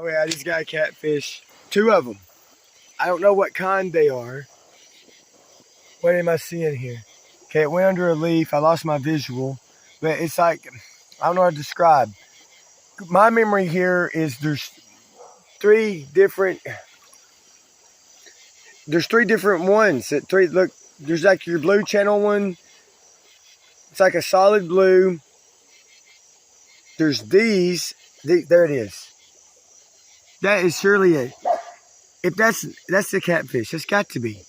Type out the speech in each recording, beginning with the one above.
Oh yeah, these got catfish. 2 of them. I don't know what kind they are. What am I seeing here? Okay, it went under a leaf. I lost my visual. But it's like, I don't know how to describe. My memory here is there's three different ones. Look, there's like your blue channel one. It's like a solid blue. There's these. There it is. That is surely it. If that's the catfish. It's got to be.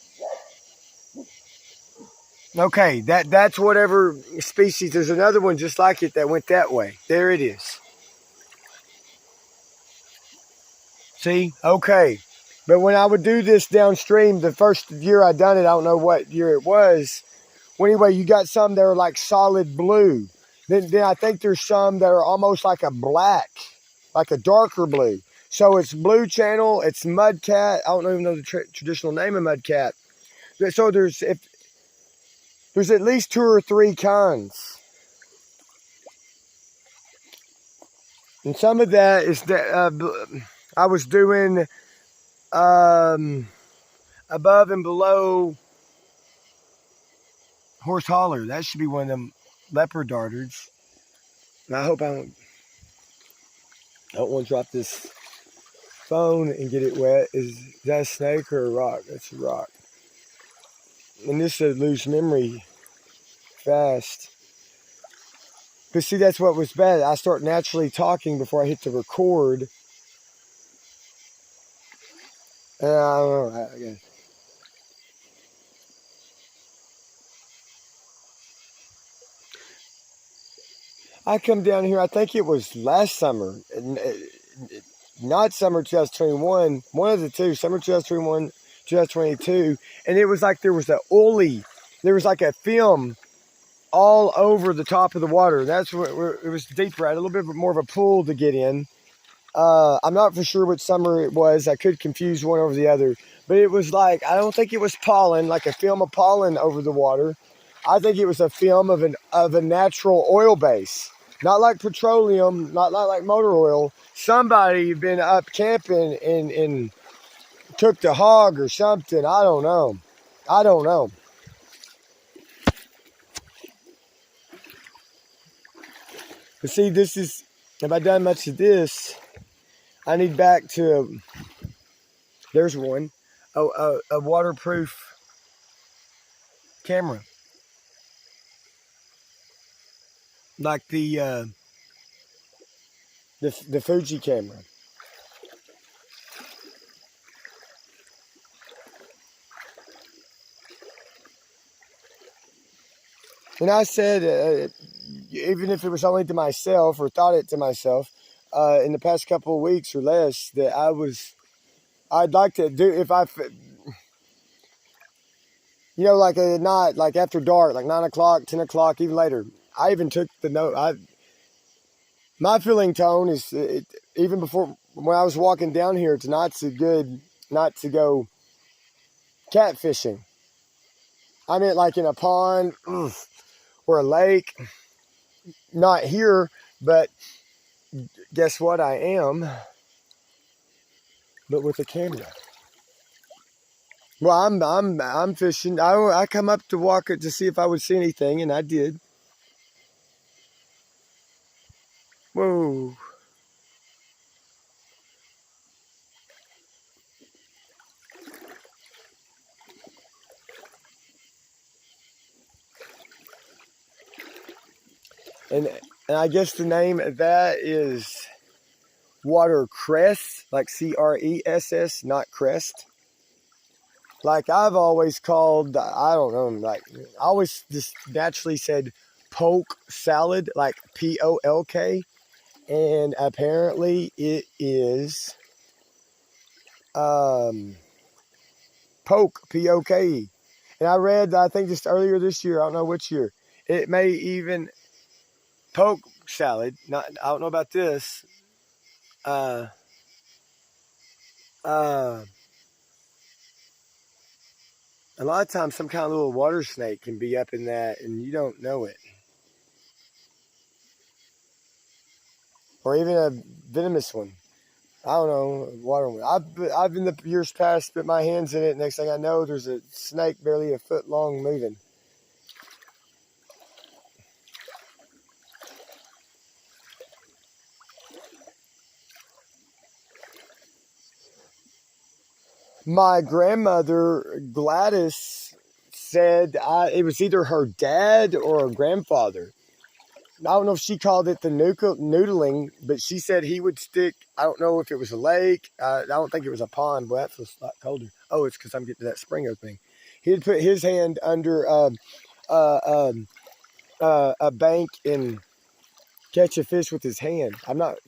Okay, that's whatever species. There's another one just like it that went that way. There it is. See? Okay. But when I would do this downstream, the first year I done it, I don't know what year it was. Well, anyway, you got some that are like solid blue. Then I think there's some that are almost like a black, like a darker blue. So it's blue channel, it's mudcat. I don't even know the traditional name of mudcat. So there's at least 2 or 3 kinds. And some of that is that I was doing above and below Horse Holler. That should be one of them leopard darters. And I hope I don't want to drop this phone and get it wet. Is that a snake or a rock? That's a rock. And this would lose memory fast. But see, that's what was bad. I start naturally talking before I hit the record. I don't know, I guess. I come down here, I think it was last summer, not summer 2021, one of the two, summer 2021, 2022, and it was like there was like a film all over the top of the water. That's where it was deeper. I had a little bit more of a pool to get in. I'm not for sure which summer it was. I could confuse one over the other, but it was like, I don't think it was pollen, like a film of pollen over the water. I think it was a film of a natural oil base, not like petroleum, not like motor oil. Somebody had been up camping and took the hog or something. I don't know. But see, have I done much of this? I need back to, there's one, a waterproof camera. Like the Fuji camera. And I said, even if it was only to myself or thought it to myself, in the past couple of weeks or less, that I'd like to do, if I, like at night, like after dark, like 9 o'clock, 10 o'clock, even later. I even took the note. My feeling tone is, even before, when I was walking down here, tonight's good not to go catfishing. I meant like in a pond or a lake. Not here, but guess what? I am. But with a camera. Well, I'm fishing. I come up to walk it to see if I would see anything, and I did. Whoa. And I guess the name of that is water cress, like CRESS, not crest. Like I've always called, I don't know, like I always just naturally said polk salad, like POLK. And apparently it is poke, POKE. And I read, I think just earlier this year, I don't know which year, it may even poke salad. I don't know about this. A lot of times some kind of little water snake can be up in that and you don't know it. Or even a venomous one. I don't know, water. I've in the years past put my hands in it. Next thing I know, there's a snake barely a foot long moving. My grandmother Gladys said it was either her dad or her grandfather. I don't know if she called it the noodling, but she said he would stick. I don't know if it was a lake. I don't think it was a pond. Well, that feels a lot colder. Oh, it's because I'm getting to that spring opening. He'd put his hand under a bank and catch a fish with his hand. I'm not.